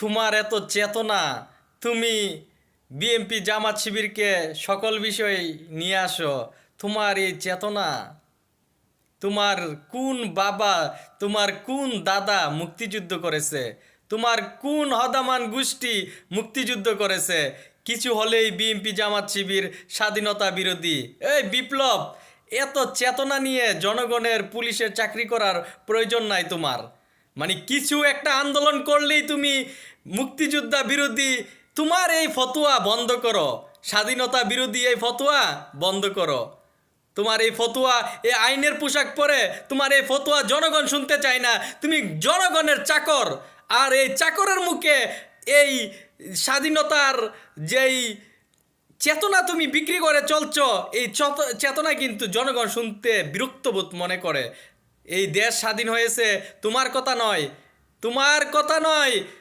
তোমার এত চেতনা, তুমি বিএনপি জামাত শিবিরকে সকল বিষয় নিয়ে আসো। তোমার এই চেতনা, তোমার কোন বাবা, তোমার কোন দাদা মুক্তিযুদ্ধ করেছে? তোমার কোন হদামান গোষ্ঠী মুক্তিযুদ্ধ করেছে? কিছু হলেই বিএনপি জামাত শিবির স্বাধীনতা বিরোধী। এই বিপ্লব, এত চেতনা নিয়ে জনগণের পুলিশের চাকরি করার প্রয়োজন নাই তোমার। মানে কিছু একটা আন্দোলন করলেই তুমি মুক্তিযোদ্ধা বিরোধী। তোমার এই ফতোয়া বন্ধ করো, স্বাধীনতা বিরোধী এই ফতোয়া বন্ধ করো। তোমার এই ফতোয়া, এই আইনের পোশাক পরে তোমার এই ফতোয়া জনগণ শুনতে চায় না। তুমি জনগণের চাকর, আর এই চাকরের মুখে এই স্বাধীনতার যেই চেতনা তুমি বিক্রি করে চলছো, এই চেতনা কিন্তু জনগণ শুনতে বিরক্তবোধ মনে করে। এই দেশ স্বাধীন হয়েছে তোমার কথা নয়, তোমার কথা নয়।